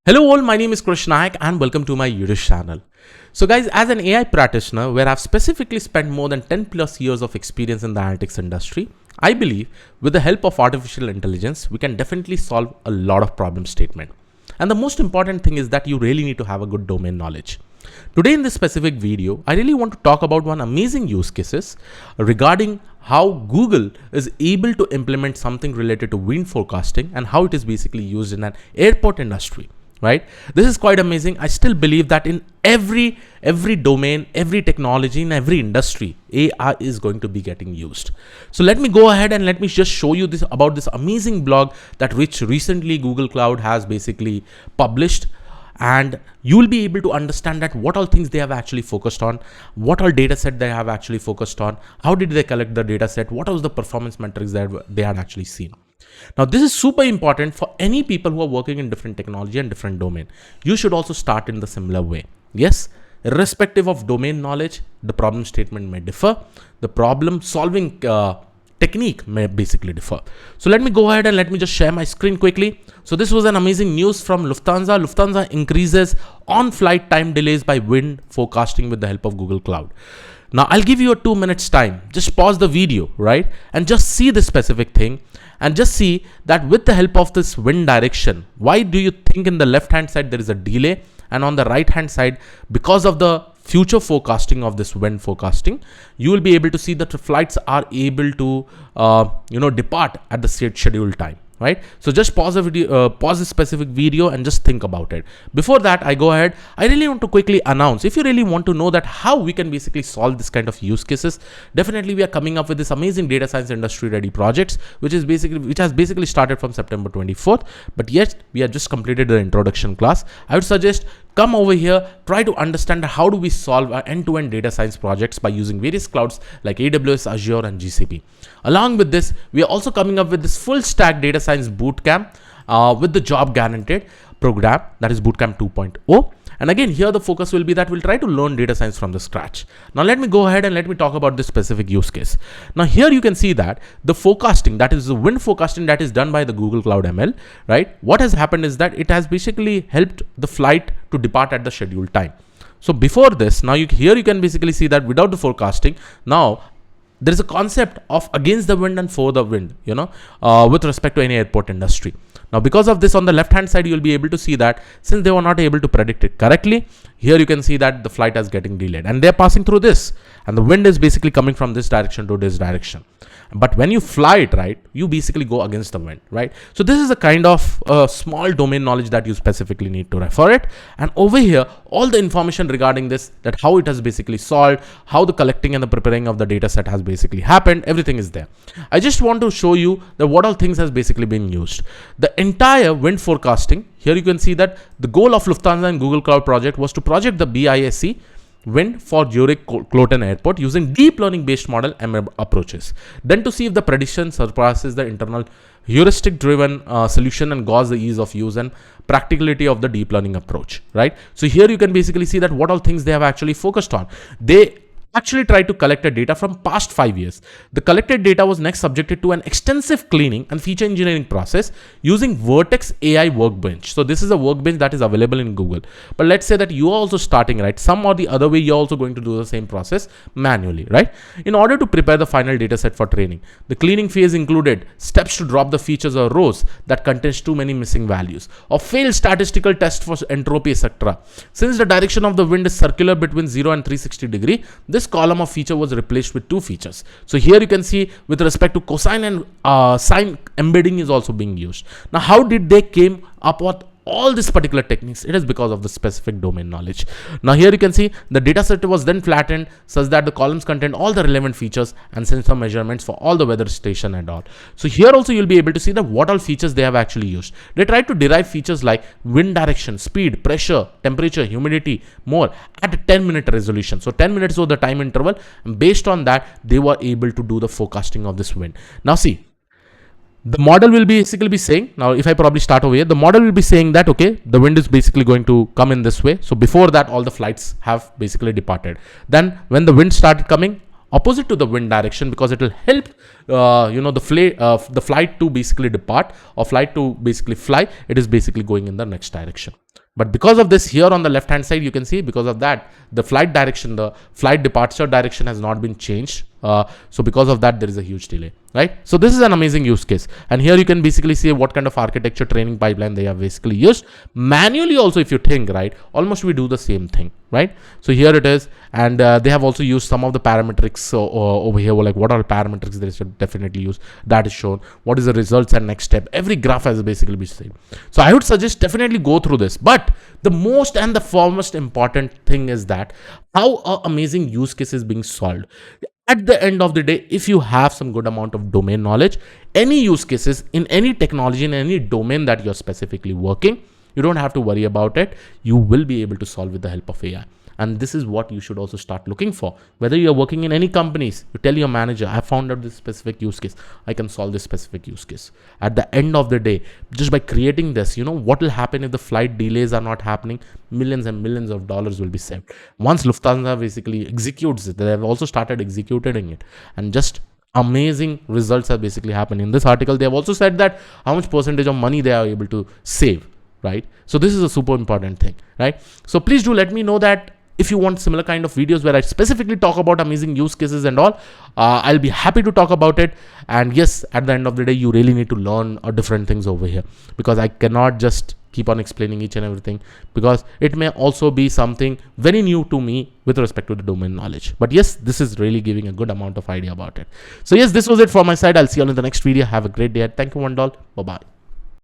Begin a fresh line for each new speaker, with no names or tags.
Hello all, my name is Krish Nayak and welcome to my YouTube channel. So guys, as an AI practitioner where I've specifically spent more than 10 plus years of experience in the analytics industry, I believe with the help of artificial intelligence, we can definitely solve a lot of problem statement. And the most important thing is that you really need to have a good domain knowledge. Today in this specific video, I really want to talk about one amazing use cases regarding how Google is able to implement something related to wind forecasting and how it is basically used in an airport industry. Right? This is quite amazing. I still believe that in every domain, every technology, in every industry, AI is going to be getting used. So let me go ahead and let me just show you this about this amazing blog that which recently Google Cloud has basically published. And you will be able to understand that what all things they have actually focused on, what all data set they have actually focused on, how did they collect the data set, what was the performance metrics that they had actually seen. Now, this is super important for any people who are working in different technology and different domain. You should also start in the similar way. Yes, irrespective of domain knowledge, the problem statement may differ. The problem solving technique may basically differ. So let me go ahead and let me just share my screen quickly. So this was an amazing news from Lufthansa. Lufthansa increases on-flight time delays by wind forecasting with the help of Google Cloud. Now I'll give you a 2 minutes time. Just pause the video, right? And just see this specific thing and just see that with the help of this wind direction, why do you think in the left hand side there is a delay, and on the right hand side, because of the future forecasting of this wind forecasting, you will be able to see that the flights are able to depart at the scheduled time. Right? So just pause the video, pause this specific video and just think about it. Before that, I go ahead. I really want to quickly announce, if you really want to know that how we can basically solve this kind of use cases, definitely we are coming up with this amazing data science industry ready projects, which has basically started from September 24th. But yet we have just completed the introduction class. I would suggest come over here, try to understand how do we solve our end-to-end data science projects by using various clouds like AWS, Azure, and GCP. Along with this, we are also coming up with this full stack data science bootcamp with the job guaranteed program, that is bootcamp 2.0. And again, here the focus will be that we'll try to learn data science from the scratch. Now let me go ahead and let me talk about this specific use case. Now here you can see that the forecasting, that is the wind forecasting that is done by the Google Cloud ML, right? What has happened is that it has basically helped the flight to depart at the scheduled time. So before this, now here you can basically see that without the forecasting, now there is a concept of against the wind and for the wind, with respect to any airport industry. Now, because of this, on the left hand side, you'll be able to see that since they were not able to predict it correctly, here you can see that the flight is getting delayed and they're passing through this, and the wind is basically coming from this direction to this direction. But when you fly it, right, you basically go against the wind, right? So this is a kind of small domain knowledge that you specifically need to refer it. And over here, all the information regarding this, that how it has basically solved, how the collecting and the preparing of the data set has basically happened, everything is there. I just want to show you that what all things has basically been used. The entire wind forecasting, here you can see that the goal of Lufthansa and Google Cloud project was to project the BISC wind for Zurich Kloten Airport using deep learning based model ML approaches. Then to see if the prediction surpasses the internal heuristic driven solution and gauge the ease of use and practicality of the deep learning approach, right? So here you can basically see that what all things they have actually focused on. They actually tried to collect the data from past 5 years. The collected data was next subjected to an extensive cleaning and feature engineering process using Vertex AI workbench. So this is a workbench that is available in Google. But let's say that you are also starting, right? Some or the other way, you're also going to do the same process manually, right? In order to prepare the final data set for training, the cleaning phase included steps to drop the features or rows that contains too many missing values, or failed statistical test for entropy, etc. Since the direction of the wind is circular between 0 and 360 degree, this column of feature was replaced with two features. So here you can see with respect to cosine and sine embedding is also being used. Now how did they came up with all these particular techniques? It is because of the specific domain knowledge. Now here you can see the data set was then flattened such that the columns contain all the relevant features and sensor measurements for all the weather station and all. So here also you'll be able to see that what all features they have actually used. They tried to derive features like wind direction, speed, pressure, temperature, humidity, more at a 10-minute resolution. So 10 minutes was the time interval, and based on that they were able to do the forecasting of this wind. Now see, the model will basically be saying, now if I probably start over here, the model will be saying that, okay, the wind is basically going to come in this way. So before that, all the flights have basically departed. Then when the wind started coming opposite to the wind direction, because it will help the flight to basically depart or flight to basically fly, it is basically going in the next direction. But because of this, here on the left hand side, you can see because of that, the flight direction, the flight departure direction has not been changed. So because of that, there is a huge delay, right? So this is an amazing use case. And here you can basically see what kind of architecture training pipeline they have basically used. Manually also, if you think, right, almost we do the same thing, right? So here it is. And they have also used some of the parametrics over here. Like what are the parametrics they should definitely use? That is shown. What is the results and next step? Every graph has basically been same. So I would suggest definitely go through this. But the most and the foremost important thing is that how an amazing use case is being solved. At the end of the day, if you have some good amount of domain knowledge, any use cases in any technology, in any domain that you're specifically working, you don't have to worry about it. You will be able to solve with the help of AI. And this is what you should also start looking for. Whether you're working in any companies, you tell your manager, I found out this specific use case. I can solve this specific use case. At the end of the day, just by creating this, what will happen if the flight delays are not happening? Millions and millions of dollars will be saved. Once Lufthansa basically executes it, they have also started executing it. And just amazing results have basically happened. In this article, they have also said that how much percentage of money they are able to save, right? So this is a super important thing, right? So please do let me know that if you want similar kind of videos where I specifically talk about amazing use cases and all, I'll be happy to talk about it. And yes, at the end of the day, you really need to learn different things over here, because I cannot just keep on explaining each and everything, because it may also be something very new to me with respect to the domain knowledge. But yes, this is really giving a good amount of idea about it. So yes, this was it from my side. I'll see you all in the next video. Have a great day. Thank you, one doll. Bye bye.